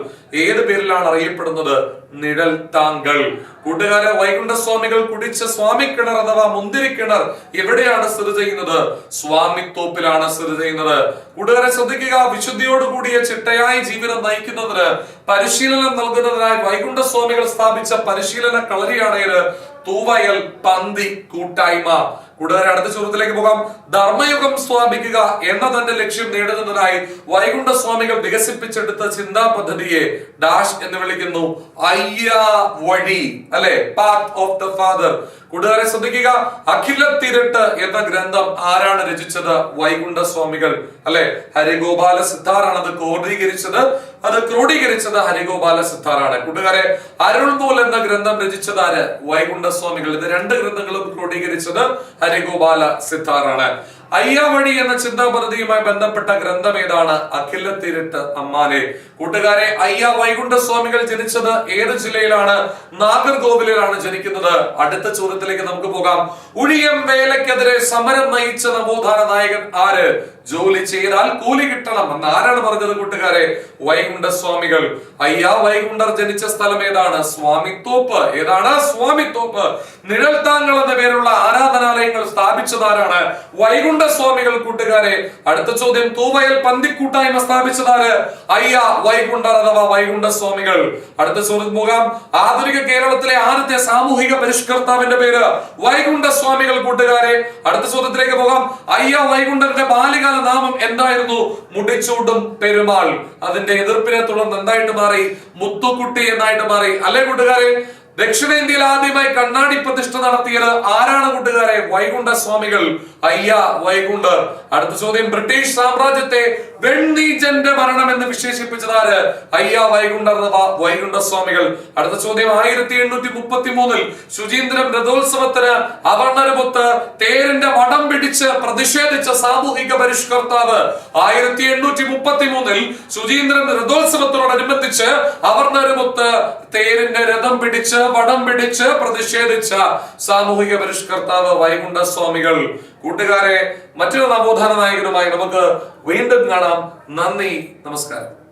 ഏത് പേരിലാണ് അറിയപ്പെടുന്നത്? നിഴൽ താങ്കൾ. കൂട്ടുകാരെ, വൈകുണ്ഠസ്വാമികൾ കുടിച്ച സ്വാമിക്കിണർ അഥവാ മുന്തിരിക്കിണർ എവിടെയാണ് സ്ഥിതി ചെയ്യുന്നത്? സ്വാമിത്തോപ്പിലാണ് സ്ഥിതി ചെയ്യുന്നത്. കൂട്ടുകാരെ ശ്രദ്ധിക്കുക, വിശുദ്ധിയോടുകൂടിയ ചിട്ടയായ ജീവിതം നയിക്കുന്നതിന് പരിശീലനം നൽകുന്നതിനായി വൈകുണ്ഠസ്വാമികൾ സ്ഥാപിച്ച പരിശീലന കളരിയാണ് ഏത്? തൂവയൽ പന്തി കൂട്ടായ്മ. കൂട്ടുകാരെ, അടുത്ത ചോദ്യത്തിലേക്ക് പോകാം. ധർമ്മയുഗം സ്ഥാപിക്കുക എന്ന തന്റെ ലക്ഷ്യം നേടുന്നതിനായി വൈകുണ്ഠസ്വാമികൾ വികസിപ്പിച്ചെടുത്ത ചിന്താ പദ്ധതിയെ ഡാഷ് എന്ന് വിളിക്കുന്നു. അയ്യാ വഴി, അല്ലെ? Path of the father. കൂട്ടുകാരെ ശ്രദ്ധിക്കുക, അഖിലത്തിരുട്ട് എന്ന ഗ്രന്ഥം ആരാണ് രചിച്ചത്? വൈകുണ്ഠസ്വാമികൾ, അല്ലെ? ഹരിഗോപാല സിദ്ധാറാണ് അത് ക്രോഡീകരിച്ചത് ഹരിഗോപാല സിദ്ധാറാണ്. കൂട്ടുകാരെ, അരുൾനൂൽ എന്ന ഗ്രന്ഥം രചിച്ചത് ആര്? വൈകുണ്ഠസ്വാമികൾ. ഇത് രണ്ട് ഗ്രന്ഥങ്ങളും ക്രോഡീകരിച്ചത് ഹരിഗോപാല സിദ്ധാറാണ്. അയ്യാവഴി എന്ന ചിന്താപദ്ധതിയുമായി ബന്ധപ്പെട്ട ഗ്രന്ഥം ഏതാണ്? അഖിലത്തിരുട്ട് അമ്മാനെ. കൂട്ടുകാരെ, അയ്യ വൈകുണ്ഠസ്വാമികൾ ജനിച്ചത് ഏത് ജില്ലയിലാണ്? നാഗർകോവിലാണ് ജനിക്കുന്നത്. അടുത്ത ചോദ്യത്തിലേക്ക് നമുക്ക് പോകാം. ഉഴിയം വേലയ്ക്കെതിരെ സമരം നയിച്ച നവോത്ഥാന നായകൻ ആര്? ജോലി ചെയ്താൽ കൂലി കിട്ടണം എന്ന് ആരാണ് പറഞ്ഞത് കൂട്ടുകാരെ? വൈകുണ്ഠസ്വാമികൾ. അയ്യ വൈകുണ്ഠർ ജനിച്ച സ്ഥലം ഏതാണ്? സ്വാമിത്തോപ്പ്. ഏതാണ്? സ്വാമിത്തോപ്പ്. നിഴൽത്താങ്കൾ എന്ന പേരുള്ള ആരാധനാലയങ്ങൾ സ്ഥാപിച്ചതാരാണ്? വൈകുണ്ഠസ്വാമികൾ. കൂട്ടുകാരെ, അടുത്ത ചോദ്യം. തൂവയൽ പന്തിക്കൂട്ടായ്മ സ്ഥാപിച്ചതാര്? അയ്യ വൈകുണ്ഠർ അഥവാ വൈകുണ്ഠസ്വാമികൾ. അടുത്ത ചോദ്യം പോകാം. ആധുനിക കേരളത്തിലെ ആദ്യത്തെ സാമൂഹിക പരിഷ്കർത്താവിന്റെ പേര്? വൈകുണ്ഠസ്വാമികൾ. കൂട്ടുകാരെ, അടുത്ത ചോദ്യത്തിലേക്ക് പോകാം. അയ്യ വൈകുണ്ഠന്റെ ബാല്യകാല നാമം എന്തായിരുന്നു? മുടിച്ചൂടും പെരുമാൾ. അതിന്റെ എതിർപ്പിനെ തുടർന്ന് എന്തായിട്ട് മാറി? മുത്തുക്കുട്ടി എന്നായിട്ട് മാറി. അല്ലേ കൂട്ടുകാരെ? ദക്ഷിണേന്ത്യയിൽ ആദ്യമായി കണ്ണാടി പ്രതിഷ്ഠ നടത്തിയത് ആരാണ് കൂട്ടുകാരെ? വൈകുണ്ഠസ്വാമികൾ. അയ്യ വൈകുണ്ഠർ. അടുത്ത ചോദ്യം. ബ്രിട്ടീഷ് സാമ്രാജ്യത്തെ വെണ്ണീജന്റെ ഭരണം എന്ന് വിശേഷിപ്പിച്ചതാര്? അയ്യ വൈകുണ്ഠർ അഥവാ വൈകുണ്ഠസ്വാമികൾ. അടുത്ത ചോദ്യം. 1833 ശുചീന്ദ്രം രഥോത്സവത്തിന് അവർണരപൊത്ത് തേരിന്റെ വടം പിടിച്ച് പ്രതിഷേധിച്ച സാമൂഹിക പരിഷ്കർത്താവ്? 1833 ശുചീന്ദ്രൻ രഥോത്സവത്തോടനുബന്ധിച്ച് അവർണരപൊത്ത് തേരിന്റെ രഥം പിടിച്ച് വടം പിടിച്ച് പ്രതിഷേധിച്ച സാമൂഹിക പരിഷ്കർത്താവ് വൈകുണ്ഠസ്വാമികൾ. കൂട്ടുകാരെ, മറ്റൊരു നവോത്ഥാന നായകനുമായി നമുക്ക് വീണ്ടും കാണാം. നന്ദി, നമസ്കാരം.